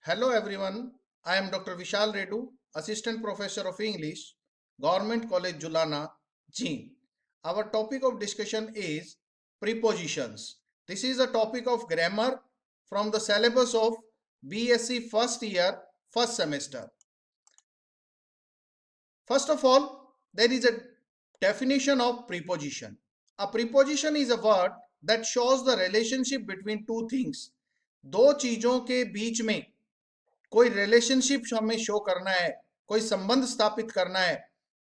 Hello everyone, I am Dr. Vishal Reddu, Assistant Professor of English, Government College Julana, Jean. Our topic of discussion is prepositions. This is a topic of grammar from the syllabus of BSc first year, first semester. First of all, there is a definition of preposition. A preposition is a word that shows the relationship between two things. दो चीजों के बीच में कोई relationship हमें show करना है, कोई संबंध स्थापित करना है,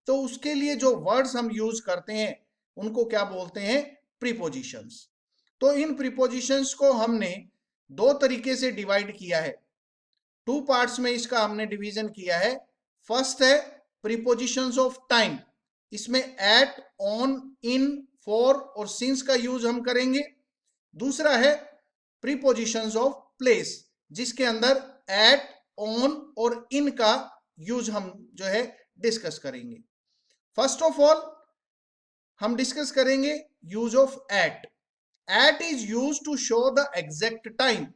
तो उसके लिए जो वर्ड्स हम यूज करते हैं उनको क्या बोलते हैं? प्रीपोजिशंस. तो इन प्रीपोजिशंस को हमने दो तरीके से डिवाइड किया है. टू पार्ट्स में इसका हमने डिवीजन किया है. फर्स्ट है प्रीपोजिशंस ऑफ टाइम. इसमें एट, ऑन, इन, फॉर और सिंस का यूज हम करेंगे. दूसरा है प्रीपोजिशंस ऑफ प्लेस, जिसके अंदर एट, ऑन और इन का यूज हम जो है डिस्कस करेंगे. फर्स्ट ऑफ ऑल हम डिस्कस करेंगे use of at. At is use to show the exact time.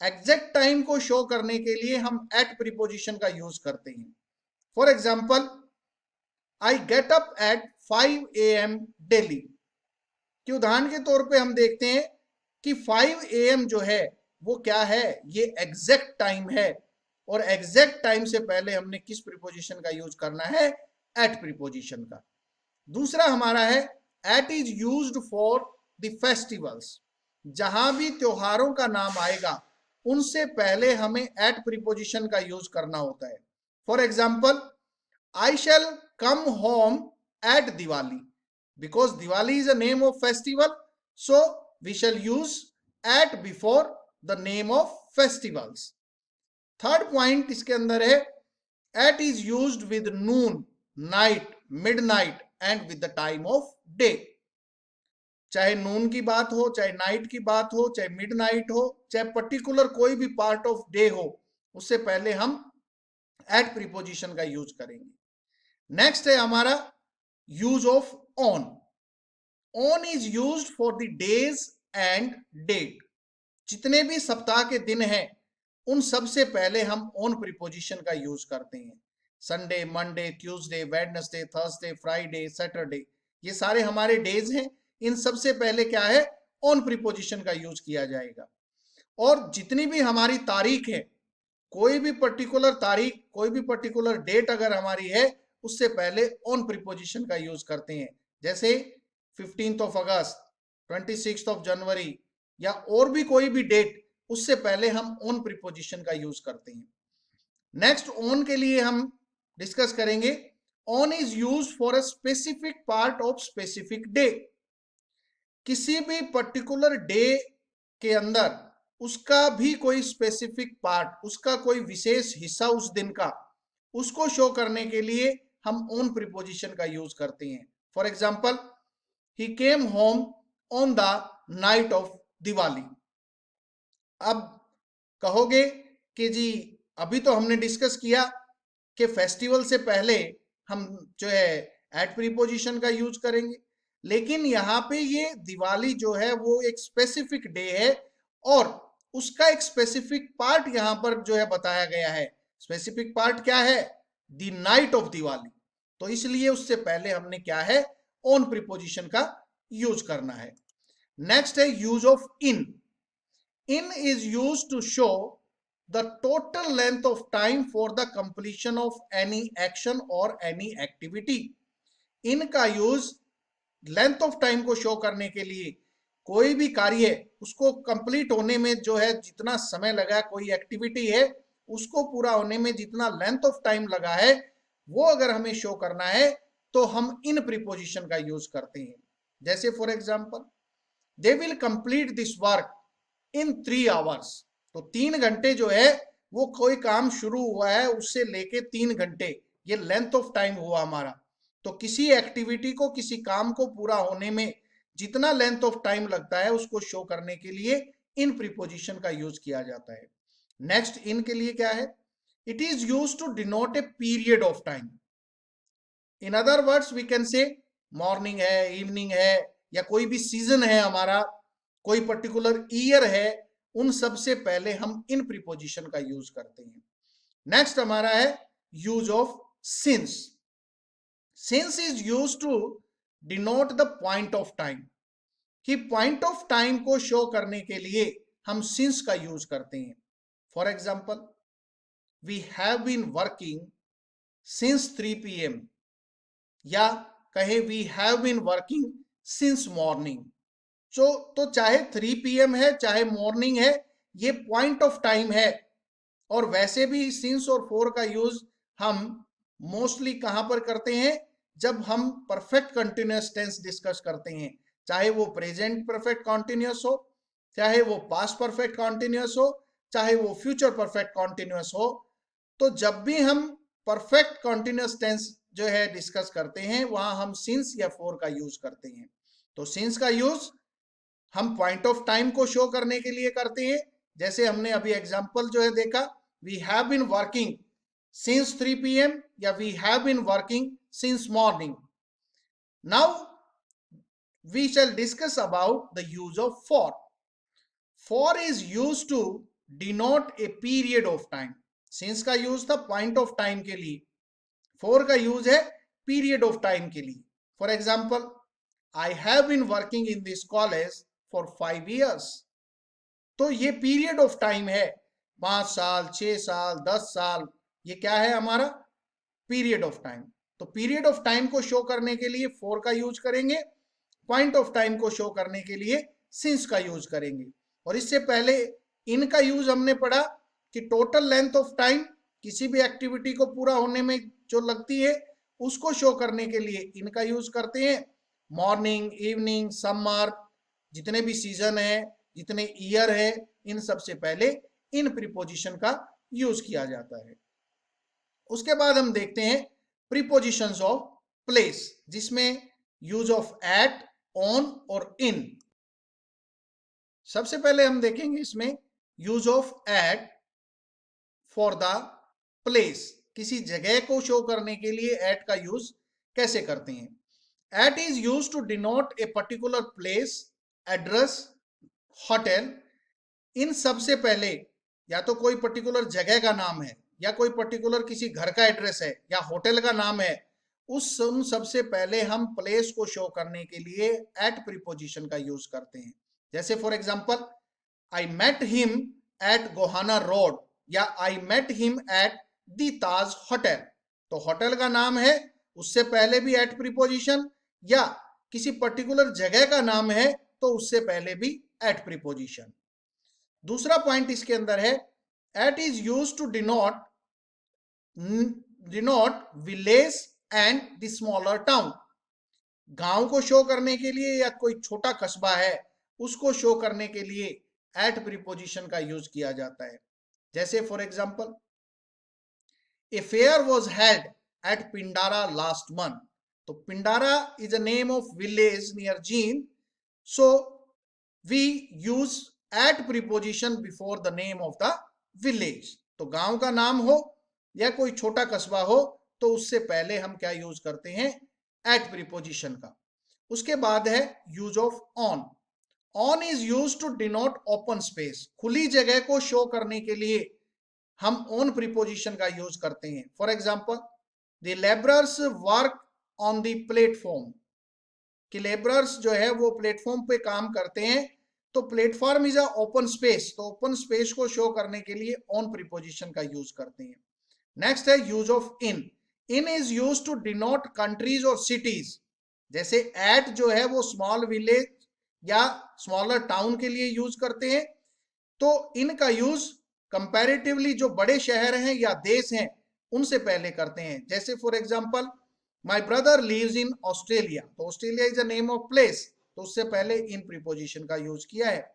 Exact time को शो करने के लिए हम एट प्रीपोजिशन का यूज करते हैं. For example, I get up at 5 AM daily. कि उदाहरण के तौर पे हम देखते हैं कि 5 AM जो है वो क्या है? ये एग्जैक्ट टाइम है. और एग्जैक्ट टाइम से पहले हमने किस प्रीपोजिशन का यूज करना है? एट प्रीपोजिशन का. दूसरा हमारा है at is used for the festivals. जहां भी त्योहारों का नाम आएगा उनसे पहले हमें एट प्रीपोजिशन का यूज करना होता है. For example, I shall come home at Diwali. Because Diwali is a name of festival, so we shall use at before the name of festivals. Third point इसके अंदर है at is used with noon, night, midnight and with the time of day. चाहे noon की बात हो, चाहे night की बात हो, चाहे मिडनाइट हो, चाहे पर्टिकुलर कोई भी पार्ट ऑफ डे हो, उससे पहले हम एट प्रीपोजिशन का यूज करेंगे. नेक्स्ट है हमारा use of on. On is used for the days and date. जितने भी सप्ताह के दिन हैं उन सब से पहले हम ऑन प्रीपोजिशन का यूज करते हैं. Sunday, Monday, Tuesday, Wednesday, Thursday, Friday, Saturday, ये सारे हमारे डेज हैं. इन सब से पहले क्या है? ऑन प्रीपोजिशन का यूज किया जाएगा. और जितनी भी हमारी तारीख है, कोई भी पर्टिकुलर तारीख, कोई भी पर्टिकुलर डेट अगर हमारी है, उससे पहले ऑन प्रीपोजिशन का यूज करते हैं. जैसे 15th of August, 26th of जनवरी या और भी कोई भी डेट, उससे पहले हम ऑन प्रीपोजिशन का यूज करते हैं. नेक्स्ट ऑन के लिए हम डिस्कस करेंगे on is use for a specific part of specific day. किसी भी पर्टिकुलर डे के अंदर उसका भी कोई स्पेसिफिक पार्ट, उसका कोई विशेष हिस्सा उस दिन का, उसको शो करने के लिए हम ऑन प्रीपोजिशन का यूज करते हैं. For example, he came home on the night of Diwali. अब कहोगे कि जी अभी तो हमने डिस्कस किया कि फेस्टिवल से पहले हम जो है एट प्रीपोजिशन का यूज करेंगे, लेकिन यहाँ पे ये दिवाली जो है वो एक स्पेसिफिक डे है और उसका एक स्पेसिफिक पार्ट यहाँ पर जो है बताया गया है. स्पेसिफिक पार्ट क्या है? The night of Diwali. तो इसलिए उससे पहले हमने क्या है? ऑन प्रीपोजिशन का यूज करना है. नेक्स्ट है use of in. In is used to show the total length of time for the completion of any action or any activity. In का यूज लेंथ ऑफ टाइम को show करने के लिए, कोई भी कार्य उसको कंप्लीट होने में जो है जितना समय लगा, कोई एक्टिविटी है उसको पूरा होने में जितना लेंथ ऑफ टाइम लगा है, वो अगर हमें शो करना है तो हम इन प्रीपोजिशन का यूज करते हैं. जैसे for example, they will complete this work in 3 hours. तो 3 घंटे जो है वो कोई काम शुरू हुआ है उससे लेके 3 घंटे, ये लेंथ ऑफ टाइम हुआ हमारा. तो किसी एक्टिविटी को, किसी काम को पूरा होने में जितना लेंथ ऑफ टाइम लगता है उसको शो करने के लिए इन प्रीपोजिशन का यूज किया जाता है. नेक्स्ट इन के लिए क्या है? It is use to denote a period of time. In other words we can say morning है, इवनिंग है, या कोई भी सीजन है हमारा, कोई पर्टिकुलर ईयर है, उन सब से पहले हम इन प्रीपोजिशन का यूज करते हैं। नेक्स्ट हमारा है use of since. Since is use to denote the point of time, कि पॉइंट ऑफ टाइम को शो करने के लिए हम सिंस का यूज करते हैं। For example, we have been working since 3 PM, या कहे we have been working since morning. तो चाहे 3 PM है चाहे मॉर्निंग है, ये पॉइंट ऑफ टाइम है। और वैसे भी सिंस और फॉर का यूज हम मोस्टली कहां पर करते हैं, जब हम परफेक्ट कंटिन्यूअस टेंस डिस्कस करते हैं, चाहे वो प्रेजेंट परफेक्ट कॉन्टिन्यूअस हो, चाहे वो पास्ट परफेक्ट कॉन्टिन्यूअस हो, चाहे वो फ्यूचर परफेक्ट कॉन्टिन्यूअस हो। तो जब भी हम परफेक्ट कॉन्टिन्यूअस टेंस जो है डिस्कस करते हैं, वहां हम सिंस या फॉर का यूज करते हैं। तो सिंस का यूज हम पॉइंट ऑफ टाइम को शो करने के लिए करते हैं, जैसे हमने अभी एग्जांपल जो है देखा, we have been working since 3 PM, या we have been working since morning. Now we shall discuss about the use of for. For is use to denote a period of time. Since का use था point of time के लिए, for का यूज है period of time के लिए। For example, I have been working in this college for 5 years। तो ये पीरियड ऑफ टाइम है, 5 साल, 6 साल, 10 साल, ये क्या है हमारा पीरियड ऑफ टाइम। तो पीरियड ऑफ टाइम को शो करने के लिए फॉर का यूज करेंगे, पॉइंट ऑफ टाइम को शो करने के लिए सिंस का यूज करेंगे। और इससे पहले इन का यूज हमने पढ़ा कि टोटल लेंथ ऑफ टाइम किसी भी एक्टिविटी को पूरा होने में जो लगती है, उसको शो करने के लिए इनका यूज करते हैं। मॉर्निंग, इवनिंग, समर, जितने भी सीजन है, जितने ईयर है, इन सबसे पहले इन प्रीपोजिशन का यूज किया जाता है। उसके बाद हम देखते हैं प्रीपोजिशंस ऑफ प्लेस, जिसमें यूज ऑफ एट, ऑन और इन। सबसे पहले हम देखेंगे इसमें use of at for the place. किसी जगह को शो करने के लिए एट का यूज कैसे करते हैं। At is use to denote a particular place, address, hotel. इन सबसे पहले या तो कोई पर्टिकुलर जगह का नाम है, या कोई पर्टिकुलर किसी घर का एड्रेस है, या होटल का नाम है, उन सबसे पहले हम प्लेस को शो करने के लिए एट प्रीपोजिशन का यूज करते हैं। जैसे for example, I met him at Gohana road, या I met him at the Taj hotel. तो होटल का नाम है, उससे पहले भी एट प्रीपोजिशन, या किसी पर्टिकुलर जगह का नाम है तो उससे पहले भी एट प्रीपोजिशन। दूसरा पॉइंट इसके अंदर है, at is use to denote village and the smaller town. गांव को शो करने के लिए या कोई छोटा कस्बा है, उसको शो करने के लिए एट प्रीपोजिशन का यूज किया जाता है। जैसे for example, a fair was held at Pindara last month. तो Pindara is a name of village near Jind, so we use at preposition before the name of the village. तो गांव का नाम हो या कोई छोटा कस्बा हो, तो उससे पहले हम क्या यूज करते हैं, एट प्रीपोजिशन का। उसके बाद है use of on. On is use to denote open space. खुली जगह को शो करने के लिए हम ऑन प्रीपोजिशन का यूज करते हैं। For example, the labourers work on the platform, कि लेबरर्स जो है वो प्लेटफॉर्म पे काम करते हैं। तो platform is a open space, तो ओपन स्पेस को शो करने के लिए ऑन प्रीपोजिशन का यूज करते हैं। नेक्स्ट है use of in. In is use to denote countries और सिटीज। जैसे एट जो है वो स्मॉल विलेज या स्मॉलर टाउन के लिए यूज करते हैं, तो इनका यूज कंपैरेटिवली जो बड़े शहर हैं या देश हैं उनसे पहले करते हैं। जैसे for example, my brother lives in Australia. तो Australia is a name of place, तो उससे पहले इन प्रीपोजिशन का यूज किया है।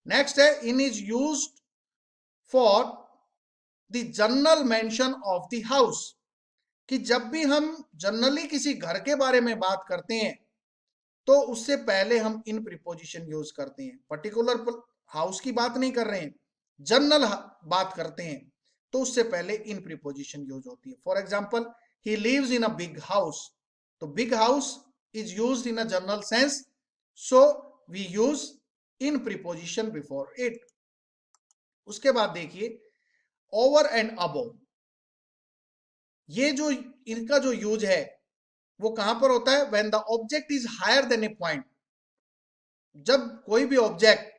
नेक्स्ट है, in is used for the general mention of the house, कि जब भी हम जनरली किसी घर के बारे में बात करते हैं तो उससे पहले हम इन प्रीपोजिशन यूज करते हैं। पर्टिकुलर हाउस की बात नहीं कर रहे हैं, जनरल बात करते हैं, तो उससे पहले इन प्रीपोजिशन यूज होती है। For example, he lives in a big house. तो big house is used in a general sense, so we use in preposition before it. उसके बाद देखिए ओवर एंड अबव, ये जो इनका जो यूज है वो कहां पर होता है? When the object is higher than a point, जब कोई भी ऑब्जेक्ट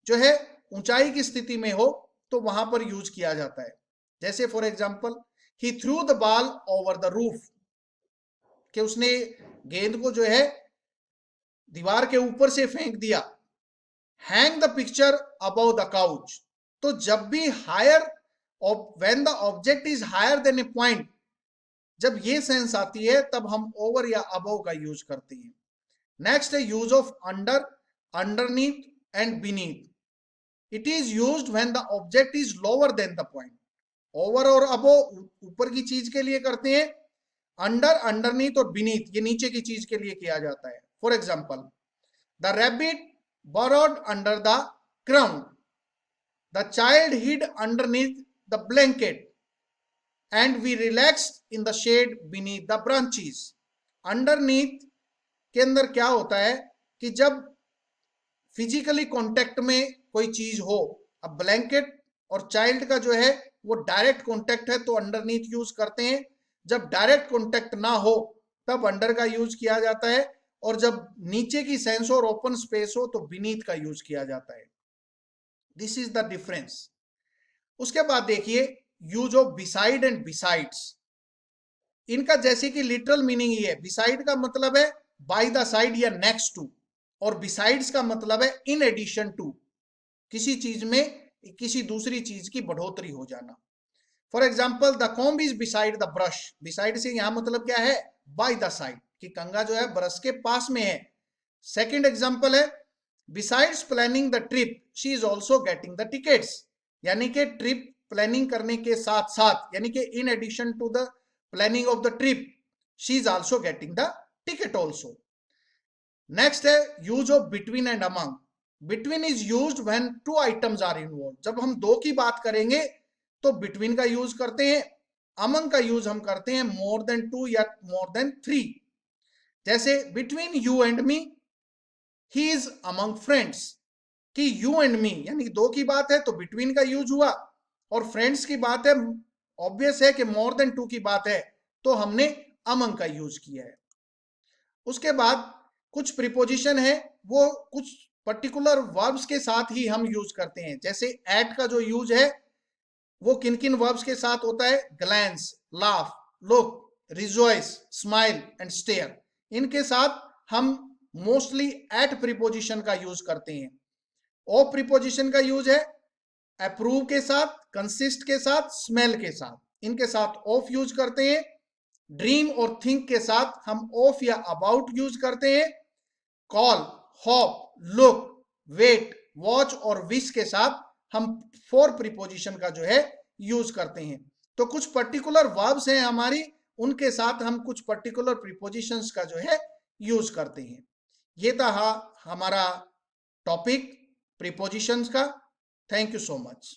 जो है ऊंचाई की स्थिति में हो तो वहां पर यूज किया जाता है। जैसे for example he through the ball over the roof, कि उसने गेंद को जो है दीवार के ऊपर से फेंक दिया। Hang the picture above the couch, तो जब भी higher, when the object is higher than a point, जब ये सेंस आती है तब हम ओवर या अबव का यूज करते हैं। नेक्स्ट है use of under, underneath and beneath. It is used when the object is lower than the point. Over और अबव ऊपर की चीज के लिए करते हैं, अंडर, अंडरनीथ और बीनीथ ये नीचे की चीज के लिए किया जाता है। For example the rabbit burrowed under the ground, the child hid underneath the blanket and we relaxed in the shade beneath the branches। underneath के अंदर क्या होता है कि जब फिजिकली कांटेक्ट में कोई चीज हो, अब ब्लैंकेट और चाइल्ड का जो है वो डायरेक्ट कांटेक्ट है तो अंडरनीथ यूज करते हैं, जब डायरेक्ट कांटेक्ट ना हो तब अंडर का यूज किया जाता है, और जब नीचे की सेंस और ओपन स्पेस हो तो बीनीथ का यूज किया जाता है। This is the difference. उसके बाद देखिए use of beside and besides. इनका जैसे कि लिटरल मीनिंग ही है, बिसाइड का मतलब है बाय द साइड या नेक्स्ट टू, और बिसाइड्स का मतलब है इन एडिशन टू, किसी चीज में किसी दूसरी चीज की बढ़ोतरी हो जाना। For example the comb is beside the brush, beside से यहां मतलब क्या है? बाय द साइड, कि कंघा जो है ब्रश के पास में है। सेकंड एग्जांपल है besides planning the trip she is also getting the tickets, यानी कि ट्रिप प्लानिंग करने के साथ साथ, यानी कि in addition to the planning of the trip she is also getting the ticket also. Next है use of between and among. Between is used when two items are involved, जब हम दो की बात करेंगे तो बिटवीन का यूज करते हैं। अमंग का यूज हम करते हैं मोर देन टू या मोर देन थ्री। जैसे between you and me he is among friends, कि यू एंड मी यानी दो की बात है तो बिटवीन का यूज हुआ, और फ्रेंड्स की बात है, ऑब्वियस है कि मोर देन टू की बात है तो हमने अमंग का यूज किया है। उसके बाद कुछ प्रीपोजिशन है वो कुछ पर्टिकुलर वर्ब्स के साथ ही हम यूज करते हैं। जैसे एट का जो यूज है वो किन किन वर्ब्स के साथ होता है? Glance, laugh, look, rejoice, smile and stare, इनके साथ हम मोस्टली एट प्रीपोजिशन का यूज करते हैं। ऑफ प्रीपोजिशन का यूज है अप्रूव के साथ, कंसिस्ट के साथ, स्मेल के साथ, इनके साथ ऑफ यूज करते हैं। ड्रीम और थिंक के साथ हम ऑफ या अबाउट यूज करते हैं। Call, hope, look, wait, watch और विश के साथ हम फॉर प्रीपोजिशन का जो है यूज करते हैं। तो कुछ पर्टिकुलर वर्ब्स हैं हमारी, उनके साथ हम कुछ पर्टिकुलर प्रीपोजिशंस का जो है यूज करते हैं। ये था हमारा टॉपिक प्रीपोजिशंस का। Thank you so much.